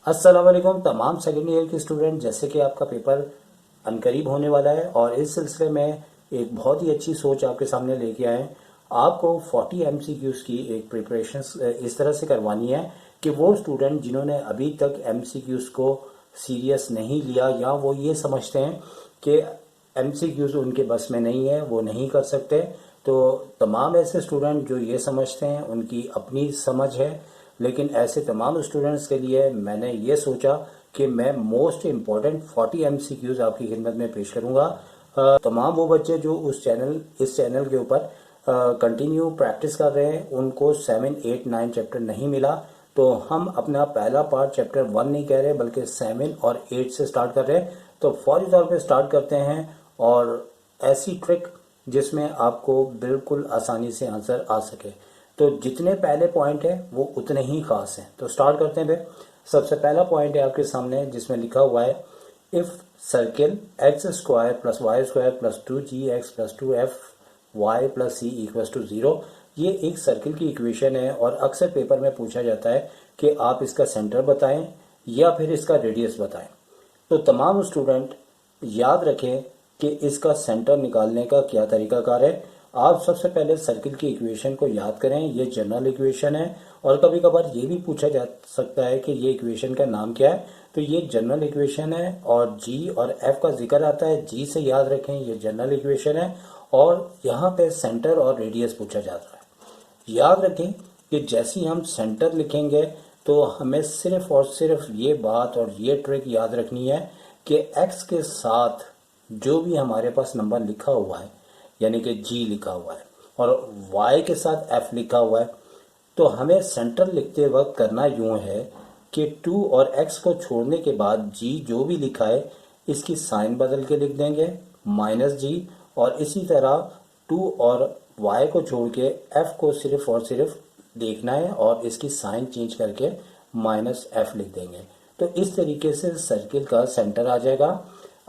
अस्सलाम वालेकुम तमाम सेकेंड ईयर के स्टूडेंट। जैसे कि आपका पेपर अनकरीब होने वाला है और इस सिलसिले में एक बहुत ही अच्छी सोच आपके सामने लेके आए हैं। आपको 40 एमसीक्यूज़ की एक प्रिपरेशन इस तरह से करवानी है कि वो स्टूडेंट जिन्होंने अभी तक एमसीक्यूज़ को सीरियस नहीं लिया या वो ये समझते हैं कि एमसीक्यूज़ उनके बस में नहीं है, वो नहीं कर सकते, तो तमाम ऐसे स्टूडेंट जो ये समझते हैं उनकी अपनी समझ है, लेकिन ऐसे तमाम स्टूडेंट्स के लिए मैंने ये सोचा कि मैं मोस्ट इम्पॉर्टेंट 40 एमसीक्यूज़ आपकी खिदमत में पेश करूँगा। तमाम वो बच्चे जो इस चैनल के ऊपर कंटिन्यू प्रैक्टिस कर रहे हैं, उनको 7, 8, 9 चैप्टर नहीं मिला, तो हम अपना पहला पार्ट चैप्टर 1 नहीं कह रहे बल्कि 7 और 8 से स्टार्ट कर रहे हैं। तो फौरी तौर पे स्टार्ट करते हैं और ऐसी ट्रिक जिसमें आपको बिल्कुल आसानी से आंसर आ सके। तो जितने पहले पॉइंट है वो उतने ही खास हैं। तो स्टार्ट करते हैं फिर। सबसे पहला पॉइंट है आपके सामने जिसमें लिखा हुआ है if circle X square plus Y square plus 2gx plus 2fy plus C equals to 0। ये एक सर्किल की इक्वेशन है और अक्सर पेपर में पूछा जाता है कि आप इसका सेंटर बताएं या फिर इसका रेडियस बताएं। तो तमाम स्टूडेंट याद रखें कि इसका सेंटर निकालने का क्या तरीकाकार है। आप सबसे पहले सर्किल की इक्वेशन को याद करें। ये जनरल इक्वेशन है और कभी कभार ये भी पूछा जा सकता है कि ये इक्वेशन का नाम क्या है। तो ये जनरल इक्वेशन है और जी और एफ का जिक्र आता है। जी से याद रखें ये जनरल इक्वेशन है और यहाँ पे सेंटर और रेडियस पूछा जाता है। याद रखें कि जैसे ही हम सेंटर लिखेंगे तो हमें सिर्फ और सिर्फ ये बात और ये ट्रिक याद रखनी है कि x के साथ जो भी हमारे पास नंबर लिखा हुआ है यानी कि g लिखा हुआ है और y के साथ f लिखा हुआ है, तो हमें सेंटर लिखते वक्त करना यूं है कि 2 और x को छोड़ने के बाद g जो भी लिखा है इसकी साइन बदल के लिख देंगे -g, और इसी तरह 2 और y को छोड़ के f को सिर्फ और सिर्फ देखना है और इसकी साइन चेंज करके -f लिख देंगे। तो इस तरीके से सर्किल का सेंटर आ जाएगा।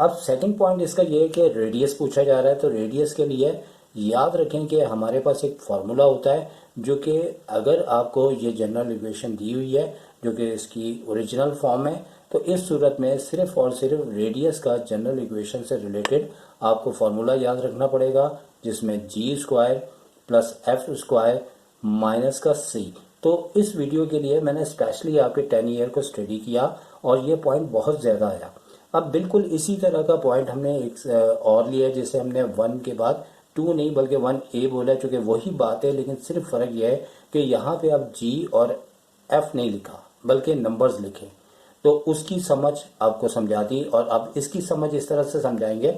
अब सेकंड पॉइंट इसका ये है कि रेडियस पूछा जा रहा है। तो रेडियस के लिए याद रखें कि हमारे पास एक फार्मूला होता है जो कि अगर आपको ये जनरल इक्वेशन दी हुई है जो कि इसकी ओरिजिनल फॉर्म है, तो इस सूरत में सिर्फ और सिर्फ रेडियस का जनरल इक्वेशन से रिलेटेड आपको फार्मूला याद रखना पड़ेगा जिसमें G square plus F square minus का सी। तो इस वीडियो के लिए मैंने स्पेशली आपके 10 ईयर को स्टडी किया और ये पॉइंट बहुत ज़्यादा आया। अब बिल्कुल इसी तरह का पॉइंट हमने एक और लिया है जिसे हमने 1 के बाद 2 नहीं बल्कि 1a बोला, चूँकि वही बात है, लेकिन सिर्फ फ़र्क यह है कि यहाँ पे अब g और f नहीं लिखा बल्कि नंबर्स लिखे, तो उसकी समझ आपको समझा दी। और अब इसकी समझ इस तरह से समझाएंगे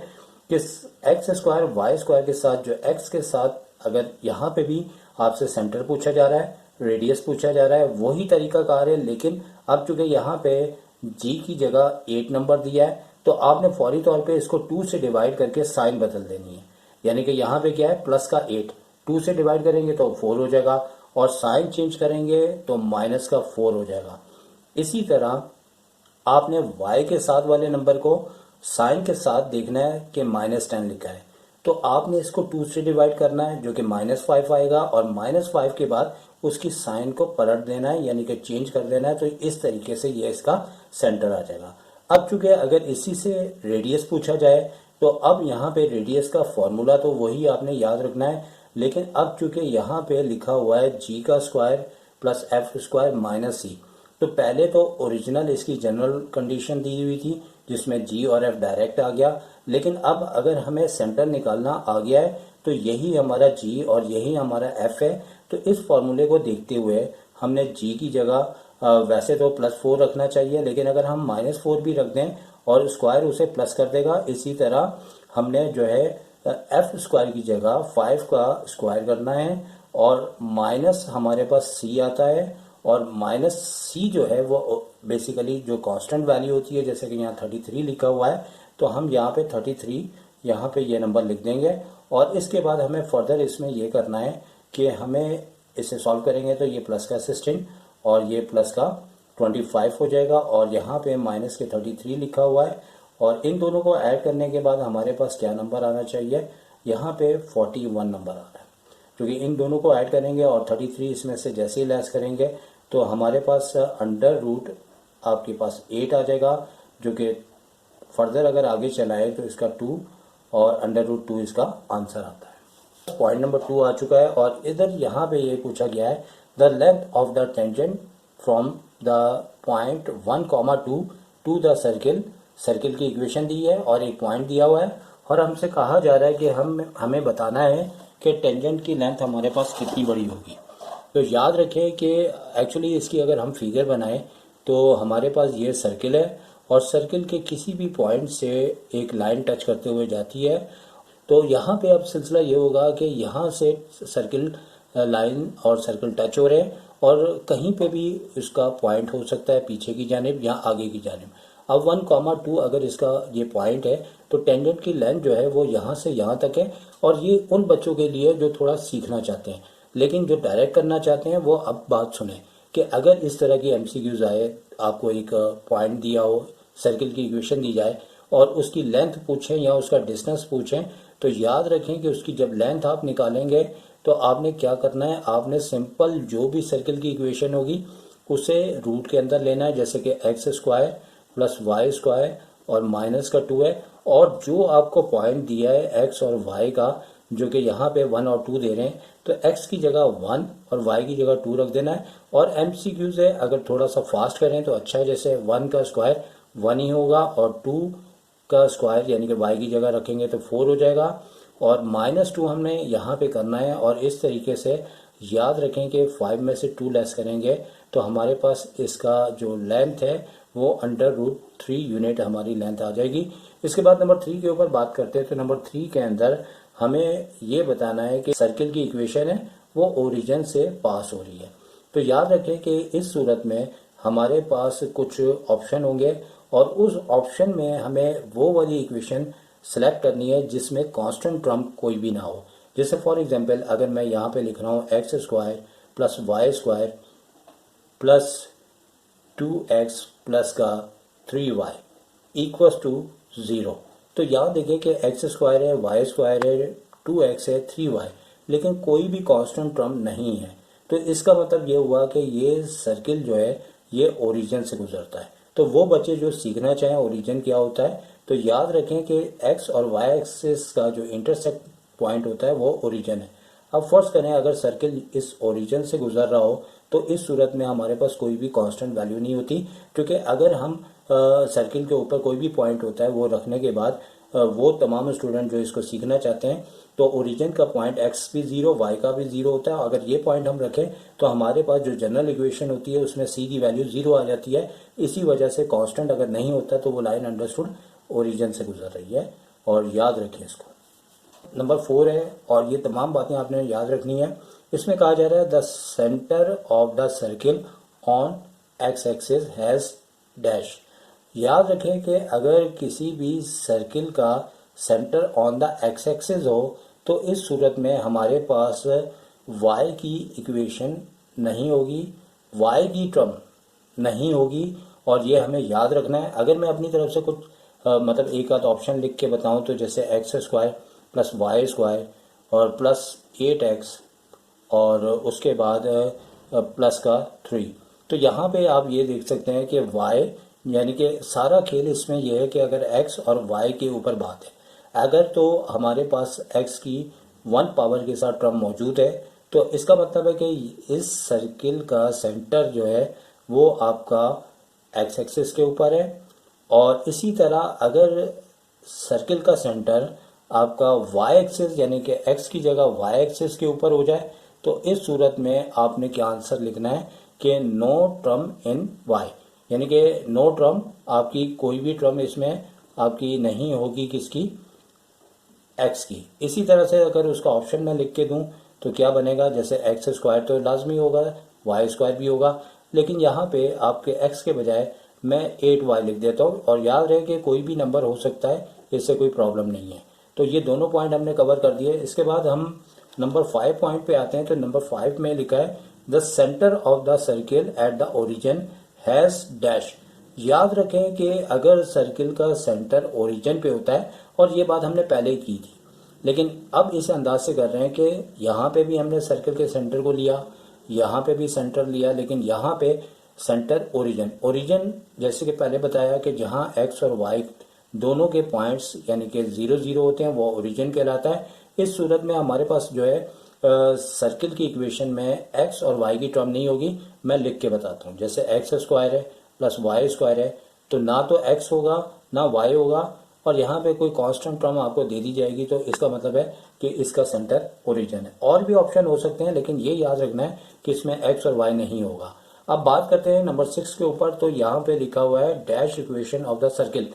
कि एक्स स्क्वायर वाई स्क्वायर के साथ जो x के साथ अगर यहाँ पे भी आपसे सेंटर पूछा जा रहा है, रेडियस पूछा जा रहा है, वही तरीकाकार है, लेकिन अब चूंकि यहाँ पे g की जगह 8 नंबर दिया है तो आपने फौरी तौर पे इसको 2 से डिवाइड करके साइन बदल देनी है। यानी कि यहाँ पे क्या है प्लस का 8, 2 से डिवाइड करेंगे तो 4 हो जाएगा और साइन चेंज करेंगे तो माइनस का 4 हो जाएगा। इसी तरह आपने y के साथ वाले नंबर को साइन के साथ देखना है कि -10 लिखा है, तो आपने इसको 2 से डिवाइड करना है जो कि -5 आएगा और -5 के बाद उसकी साइन को पलट देना है यानी कि चेंज कर देना है। तो इस तरीके से ये इसका सेंटर आ जाएगा। अब चूंकि अगर इसी से रेडियस पूछा जाए तो अब यहाँ पे रेडियस का फॉर्मूला तो वही आपने याद रखना है, लेकिन अब चूंकि यहाँ पे लिखा हुआ है g का square plus F square minus c, तो पहले तो ओरिजिनल इसकी जनरल कंडीशन दी हुई थी जिसमें g और f डायरेक्ट आ गया, लेकिन अब अगर हमें सेंटर निकालना आ गया है तो यही हमारा g और यही हमारा f है। तो इस फॉर्मूले को देखते हुए हमने g की जगह वैसे तो +4 रखना चाहिए, लेकिन अगर हम -4 भी रख दें और स्क्वायर उसे प्लस कर देगा। इसी तरह हमने जो है एफ स्क्वायर की जगह 5 का स्क्वायर करना है और माइनस हमारे पास c आता है और माइनस c जो है वो बेसिकली जो कांस्टेंट वैल्यू होती है, जैसे कि यहाँ 33 लिखा हुआ है तो हम यहाँ पे 33 यहाँ पे ये नंबर लिख देंगे। और इसके बाद हमें फर्दर इसमें ये करना है कि हमें इसे सॉल्व करेंगे तो ये प्लस का 16 और ये प्लस का 25 हो जाएगा और यहाँ पे माइनस के 33 लिखा हुआ है और इन दोनों को ऐड करने के बाद हमारे पास क्या नंबर आना चाहिए, यहाँ पे 41 नंबर आ रहा है। क्योंकि इन दोनों को ऐड करेंगे और 33 इसमें से जैसे ही लेस करेंगे तो हमारे पास अंडर रूट आपके पास 8 आ जाएगा, जो कि फर्दर अगर आगे चला है तो इसका 2 और √2 इसका आंसर आता है। पॉइंट नंबर 2 आ चुका है और इधर यहाँ पे ये पूछा गया है the length of the tangent from the point 1,2 to the circle. Circle की इक्वेशन दी है और एक पॉइंट दिया हुआ है और हमसे कहा जा रहा है कि हमें बताना है कि टेंजेंट की लेंथ हमारे पास कितनी बड़ी होगी। तो याद रखें कि एक्चुअली इसकी अगर हम फिगर बनाएं तो हमारे पास ये सर्किल है और सर्किल के किसी भी पॉइंट से एक लाइन टच करते हुए जाती है। तो यहाँ पे अब सिलसिला ये होगा कि यहाँ से सर्किल लाइन और सर्किल टच हो रहे हैं और कहीं पे भी इसका पॉइंट हो सकता है पीछे की जानिब या आगे की जानिब। अब 1,2 अगर इसका ये पॉइंट है तो टेंजेंट की लेंथ जो है वो यहाँ से यहाँ तक है और ये उन बच्चों के लिए जो थोड़ा सीखना चाहते हैं, लेकिन जो डायरेक्ट करना चाहते हैं वो अब बात सुने कि अगर इस तरह की MCQs आए, आपको एक पॉइंट दिया हो, सर्किल की इक्वेशन दी जाए और उसकी लेंथ पूछें या उसका डिस्टेंस पूछें, तो याद रखें कि उसकी जब लेंथ आप निकालेंगे तो आपने क्या करना है, आपने सिंपल जो भी सर्किल की इक्वेशन होगी उसे रूट के अंदर लेना है, जैसे कि x² प्लस y² और माइनस का 2 है और जो आपको पॉइंट दिया है x और y का, जो कि यहाँ पे 1 और 2 दे रहे हैं, तो x की जगह 1 और y की जगह 2 रख देना है। और MCQs है, अगर थोड़ा सा फास्ट करें तो अच्छा है, जैसे 1 का स्क्वायर 1 ही होगा और 2 का स्क्वायर यानी कि y की जगह रखेंगे तो 4 हो जाएगा और -2 हमने यहाँ पे करना है। और इस तरीके से याद रखें कि 5 में से 2 लेस करेंगे तो हमारे पास इसका जो लेंथ है वो √3 यूनिट हमारी लेंथ आ जाएगी। इसके बाद नंबर 3 के ऊपर बात करते हैं। तो नंबर 3 के अंदर हमें ये बताना है कि सर्किल की इक्वेशन है वो ओरिजिन से पास हो रही है। तो याद रखें कि इस सूरत में हमारे पास कुछ ऑप्शन होंगे और उस ऑप्शन में हमें वो वाली इक्वेशन सेलेक्ट करनी है जिसमें कांस्टेंट टर्म कोई भी ना हो। जैसे फॉर एग्जांपल अगर मैं यहाँ पे लिख रहा हूँ x² plus y² plus 2x plus का 3y इक्वल्स टू 0, तो यहाँ देखें कि x² है, y² है, 2x है, 3y, लेकिन कोई भी कांस्टेंट टर्म नहीं है। तो इसका मतलब ये हुआ कि ये सर्किल जो है ये ओरिजिन से गुजरता है। तो वो बच्चे जो सीखना चाहें ओरिजिन क्या होता है, तो याद रखें कि x और y एक्सिस का जो इंटरसेक्ट पॉइंट होता है वो ओरिजिन है। अब फर्ज करें अगर सर्किल इस ओरिजिन से गुजर रहा हो तो इस सूरत में हमारे पास कोई भी कांस्टेंट वैल्यू नहीं होती, क्योंकि अगर हम सर्किल के ऊपर कोई भी पॉइंट होता है वो रखने के बाद वो तमाम स्टूडेंट जो इसको सीखना चाहते हैं तो ओरिजिन का पॉइंट x भी 0 y का भी 0 होता है। अगर ये पॉइंट हम रखें तो हमारे पास जो जनरल इक्वेशन होती है उसमें c की वैल्यू 0 आ जाती है। इसी वजह से कांस्टेंट अगर नहीं होता तो वो लाइन अंडरस्टूड ओरिजिन से गुजर रही है और याद रखें इसको। नंबर 4 है और ये तमाम बातें आपने याद रखनी है। इसमें कहा जा रहा है the centre of the circle on x axis has dash. याद रखें कि अगर किसी भी सर्किल का centre on the x axis हो तो इस सूरत में हमारे पास y की इक्वेशन नहीं होगी, y की टर्म नहीं होगी और ये हमें याद रखना है। अगर मैं अपनी तरफ से कुछ मतलब एक आध ऑप्शन लिख के बताऊं तो जैसे x² प्लस y² और प्लस 8x और उसके बाद प्लस का 3, तो यहाँ पे आप ये देख सकते हैं कि y यानी कि सारा खेल इसमें यह है कि अगर x और y के ऊपर बात है, अगर तो हमारे पास x की 1 पावर के साथ टर्म मौजूद है तो इसका मतलब है कि इस सर्किल का सेंटर जो है वो आपका x एक्सिस के ऊपर है। और इसी तरह अगर सर्किल का सेंटर आपका y एक्सिस यानी कि x की जगह y एक्सिस के ऊपर हो जाए तो इस सूरत में आपने क्या आंसर लिखना है कि नो टर्म इन y, यानी कि नो टर्म, आपकी कोई भी टर्म इसमें आपकी नहीं होगी किसकी, x की। इसी तरह से अगर उसका ऑप्शन में लिख के दूं तो क्या बनेगा, जैसे x² तो लाजमी होगा, y² भी होगा, लेकिन यहाँ पे आपके x के बजाय मैं 8y लिख देता हूँ और याद रहे कि कोई भी नंबर हो सकता है, इससे कोई प्रॉब्लम नहीं है। तो ये दोनों पॉइंट हमने कवर कर दिए। इसके बाद हम नंबर 5 पॉइंट पे आते हैं। तो नंबर 5 में लिखा है the centre of the circle at the origin has dash. याद रखें कि अगर सर्किल का सेंटर ओरिजिन पे होता है, और ये बात हमने पहले ही की थी, लेकिन अब इस अंदाज से कर रहे हैं कि यहाँ पे भी हमने सर्किल के सेंटर को लिया, यहाँ पे भी सेंटर लिया, लेकिन यहाँ पे सेंटर ओरिजिन। ओरिजिन जैसे कि पहले बताया कि जहाँ एक्स और वाई दोनों के पॉइंट्स यानी कि 0 0 होते हैं वो ओरिजिन कहलाता है। इस सूरत में हमारे पास जो है सर्किल की इक्वेशन में एक्स और वाई की टर्म नहीं होगी। मैं लिख के बताता हूँ। जैसे एक्स स्क्वायर है प्लस वाई स्क्वायर है, तो ना तो एक्स होगा ना वाई होगा, और यहाँ पे कोई कांस्टेंट टर्म आपको दे दी जाएगी, तो इसका मतलब है कि इसका सेंटर ओरिजिन है। और भी ऑप्शन हो सकते हैं, लेकिन ये याद रखना है कि इसमें एक्स और वाई नहीं होगा। अब बात करते हैं नंबर 6 के ऊपर। तो यहाँ पे लिखा हुआ है dash equation of the circle.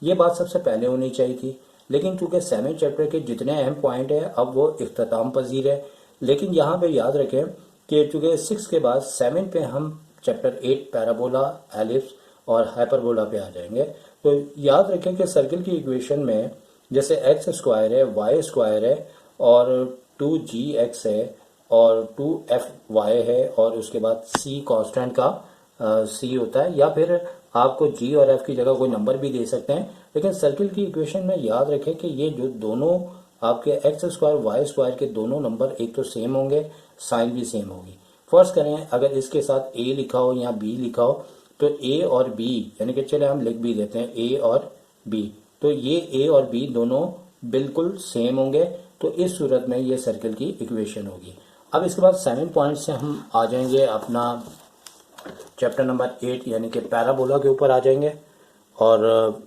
ये बात सबसे पहले होनी चाहिए थी, लेकिन चूंकि 7 चैप्टर के जितने अहम पॉइंट है अब वो इख्तिताम पजीर है। लेकिन यहाँ पे याद रखें कि चूंकि 6 के बाद 7 पे हम चैप्टर 8 पैराबोला, एलिप्स और हाइपरबोला पे आ जाएंगे। तो याद रखें कि सर्किल की इक्वेशन में जैसे एक्स स्क्वायर है, वाई स्क्वायर है और 2gx है और 2fy है, और उसके बाद c कांस्टेंट का c होता है, या फिर आपको g और f की जगह कोई नंबर भी दे सकते हैं। लेकिन सर्किल की इक्वेशन में याद रखें कि ये जो दोनों आपके एक्स स्क्वायर वाई स्क्वायर के दोनों नंबर एक तो सेम होंगे, साइन भी सेम होगी। फर्ज करें अगर इसके साथ a लिखा हो या b लिखा हो, तो a और b यानी कि चले हम लिख भी देते हैं a और b, तो ये a और b दोनों बिल्कुल सेम होंगे। तो इस सूरत में ये सर्किल की इक्वेशन होगी। अब इसके बाद 7 पॉइंट से हम आ जाएंगे अपना चैप्टर नंबर 8 यानी कि पैराबोला के ऊपर आ जाएंगे, और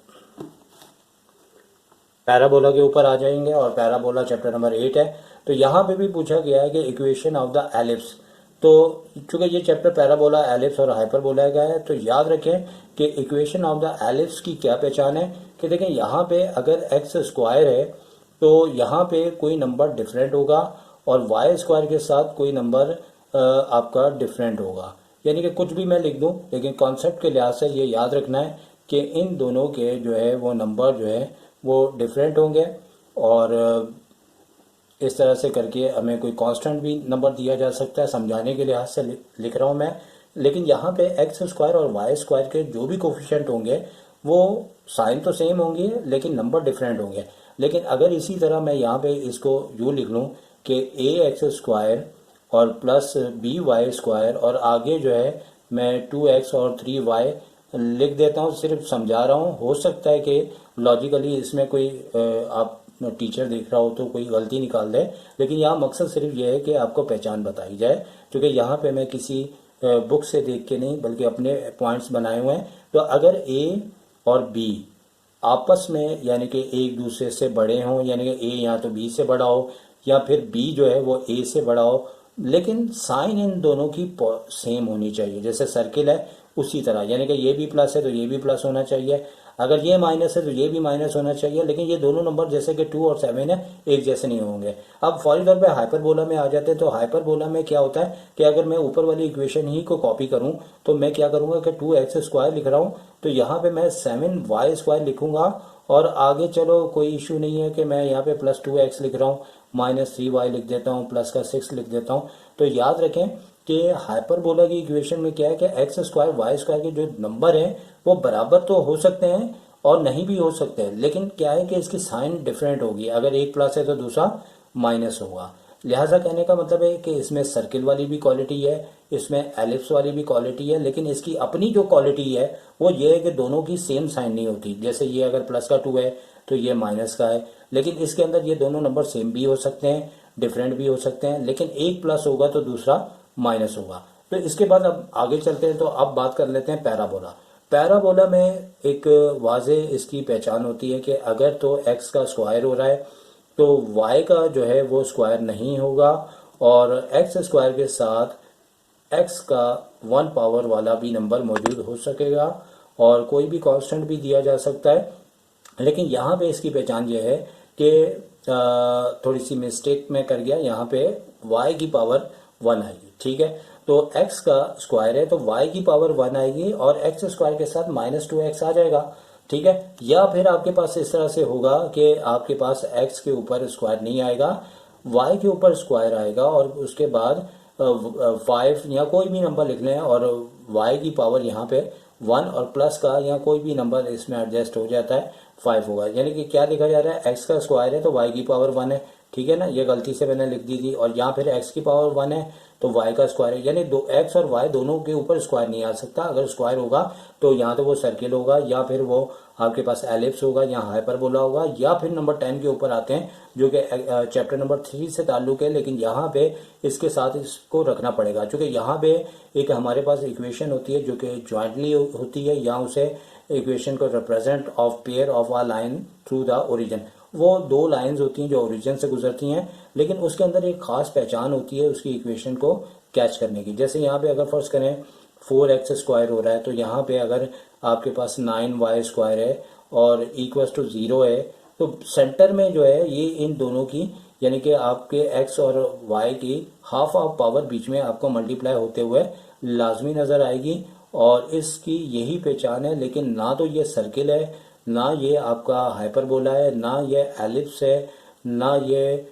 पैराबोला के ऊपर आ जाएंगे, और पैराबोला चैप्टर नंबर 8 है। तो यहाँ पे भी पूछा गया है कि इक्वेशन ऑफ द एलिप्स। तो चूंकि ये चैप्टर पैराबोला, एलिप्स और हाइपरबोला का है, तो याद रखें कि इक्वेशन ऑफ द एलिप्स की क्या पहचान है कि देखें यहाँ पे अगर एक्स स्क्वायर है तो यहाँ पे कोई नंबर डिफरेंट होगा, और वाई स्क्वायर के साथ कोई नंबर आपका डिफरेंट होगा। यानी कि कुछ भी मैं लिख दूं, लेकिन कॉन्सेप्ट के लिहाज से ये याद रखना है कि इन दोनों के जो है वो नंबर जो है वो डिफरेंट होंगे, और इस तरह से करके हमें कोई कांस्टेंट भी नंबर दिया जा सकता है। समझाने के लिहाज से लिख रहा हूँ मैं। लेकिन यहाँ पे एक्स स्क्वायर और वाई स्क्वायर के जो भी कोफिशिएंट होंगे वो साइन तो सेम होंगे लेकिन नंबर डिफरेंट होंगे। लेकिन अगर इसी तरह मैं यहाँ पे इसको यूँ लिख लूँ कि ए एक्स स्क्वायर और प्लस बी वाई स्क्वायर, और आगे जो है मैं 2x और 3y लिख देता हूँ, सिर्फ समझा रहा हूँ। हो सकता है कि लॉजिकली इसमें कोई आप टीचर देख रहा हो तो कोई गलती निकाल दे, लेकिन यहाँ मकसद सिर्फ ये है कि आपको पहचान बताई जाए, क्योंकि यहाँ पे मैं किसी बुक से देख के नहीं बल्कि अपने पॉइंट्स बनाए हुए हैं। तो अगर ए और बी आपस में यानी कि एक दूसरे से बड़े हों, यानी कि ए या तो बी से बड़ा हो या फिर बी जो है वो ए से बड़ा हो, लेकिन साइन इन दोनों की सेम होनी चाहिए। जैसे सर्किल है उसी तरह, यानी कि ये भी प्लस है तो ये भी प्लस होना चाहिए, अगर ये माइनस है तो ये भी माइनस होना चाहिए। लेकिन ये दोनों नंबर जैसे कि 2 और 7 है एक जैसे नहीं होंगे। अब फॉर तौर पे हाइपरबोला में आ जाते हैं। तो हाइपरबोला में क्या होता है कि अगर मैं ऊपर वाली इक्वेशन ही को कॉपी करूं तो मैं क्या करूंगा कि 2x स्क्वायर लिख रहा हूं तो यहाँ पे मैं 7y स्क्वायर लिखूंगा, और आगे चलो कोई इशू नहीं है कि मैं यहाँ पे प्लस 2x लिख रहा हूँ, माइनस 3y लिख देता हूँ, प्लस का 6 लिख देता हूँ। तो याद रखें कि हाइपरबोला की इक्वेशन में क्या है कि एक्स स्क्वायर वाई स्क्वायर के जो नंबर हैं वो बराबर तो हो सकते हैं और नहीं भी हो सकते हैं, लेकिन क्या है कि इसकी साइन डिफरेंट होगी। अगर एक प्लस है तो दूसरा माइनस होगा। लिहाजा कहने का मतलब है कि इसमें सर्किल वाली भी क्वालिटी है, इसमें एलिप्स वाली भी क्वालिटी है, लेकिन इसकी अपनी जो क्वालिटी है वो ये है कि दोनों की सेम साइन नहीं होती। जैसे ये अगर प्लस का 2 है तो ये माइनस का है, लेकिन इसके अंदर ये दोनों नंबर सेम भी हो सकते हैं, डिफरेंट भी हो सकते हैं, लेकिन एक प्लस होगा तो दूसरा माइनस होगा। तो इसके बाद अब आगे चलते हैं। तो अब बात कर लेते हैं पैराबोला। पैराबोला में एक वाजे इसकी पहचान होती है कि अगर तो एक्स का स्क्वायर हो रहा है तो वाई का जो है वो स्क्वायर नहीं होगा, और एक्स स्क्वायर के साथ एक्स का 1 पावर वाला भी नंबर मौजूद हो सकेगा, और कोई भी कांस्टेंट भी दिया जा सकता है। लेकिन यहाँ पे इसकी पहचान ये है कि थोड़ी सी मिस्टेक मैं कर गया, यहाँ पे y की पावर 1 आएगी। ठीक है, तो x का स्क्वायर है तो y की पावर 1 आएगी और x स्क्वायर के साथ -2x आ जाएगा। ठीक है, या फिर आपके पास इस तरह से होगा कि आपके पास x के ऊपर स्क्वायर नहीं आएगा, y के ऊपर स्क्वायर आएगा, और उसके बाद 5 या कोई भी नंबर लिख लें, और y की पावर यहाँ पे 1 और प्लस का या कोई भी नंबर इसमें एडजस्ट हो जाता है 5 होगा। यानी कि क्या लिखा जा रहा है, x का स्क्वायर है तो y की पावर 1 है। ठीक है ना, ये गलती से मैंने लिख दी थी। और यहाँ फिर x की पावर 1 है तो y का स्क्वायर है, यानी दो x और y दोनों के ऊपर स्क्वायर नहीं आ सकता। अगर स्क्वायर होगा तो यहाँ तो वो सर्किल होगा, या फिर वो आपके पास एलिप्स होगा, या हाइपरबोला होगा, या फिर नंबर 10 के ऊपर आते हैं जो कि चैप्टर नंबर 3 से ताल्लुक है, लेकिन यहाँ पे इसके साथ इसको रखना पड़ेगा क्योंकि यहाँ पे एक हमारे पास इक्वेशन होती है जो कि ज्वाइंटली होती है, या उसे इक्वेशन को represent of pair of a line through the origin. वो दो लाइंस होती हैं जो ओरिजिन से गुजरती हैं, लेकिन उसके अंदर एक खास पहचान होती है उसकी इक्वेशन को कैच करने की। जैसे यहाँ पे अगर फर्स्ट करें 4x स्क्वायर हो रहा है, तो यहाँ पे अगर आपके पास 9y स्क्वायर है और इक्वल्स टू 0 है, तो सेंटर में जो है ये इन दोनों की, यानी कि आपके x और y की हाफ ऑफ पावर बीच में आपको मल्टीप्लाई होते हुए लाजमी नज़र आएगी, और इसकी यही पहचान है। लेकिन ना तो ये सर्किल है, ना ये आपका हाइपरबोला है, ना ये एलिप्स है, ना ये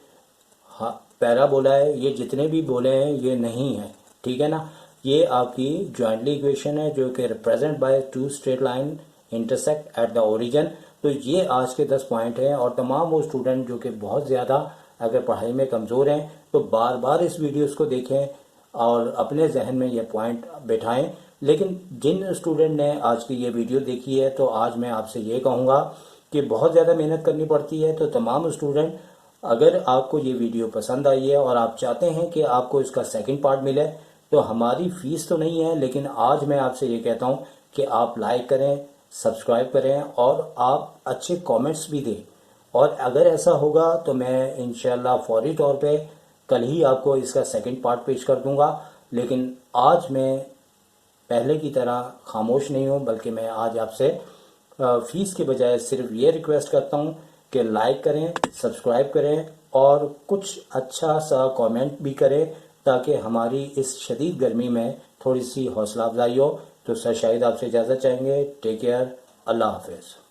पैराबोला है, ये जितने भी बोले हैं ये नहीं है, ठीक है ना। ये आपकी ज्वाइंटली इक्वेशन है जो कि represent by two straight line intersect at the origin. तो ये आज के 10 पॉइंट हैं, और तमाम वो स्टूडेंट जो कि बहुत ज़्यादा अगर पढ़ाई में कमज़ोर हैं तो बार बार इस वीडियोस को देखें और अपने जहन में ये पॉइंट बैठाएं। लेकिन जिन स्टूडेंट ने आज की ये वीडियो देखी है, तो आज मैं आपसे ये कहूँगा कि बहुत ज़्यादा मेहनत करनी पड़ती है। तो तमाम स्टूडेंट, अगर आपको ये वीडियो पसंद आई है और आप चाहते हैं कि आपको इसका सेकंड पार्ट मिले, तो हमारी फीस तो नहीं है, लेकिन आज मैं आपसे ये कहता हूँ कि आप लाइक करें, सब्सक्राइब करें और आप अच्छे कमेंट्स भी दें। और अगर ऐसा होगा तो मैं इंशाल्लाह फौरी तौर पे कल ही आपको इसका सेकंड पार्ट पेश कर दूंगा। लेकिन आज मैं पहले की तरह खामोश नहीं हूँ, बल्कि मैं आज आपसे फीस के बजाय सिर्फ ये रिक्वेस्ट करता हूँ कि लाइक करें, सब्सक्राइब करें और कुछ अच्छा सा कमेंट भी करें, ताकि हमारी इस शदीद गर्मी में थोड़ी सी हौसला अफजाई हो। तो सर शाहिद आपसे इजाज़त चाहेंगे। टेक केयर, अल्लाह हाफिज़।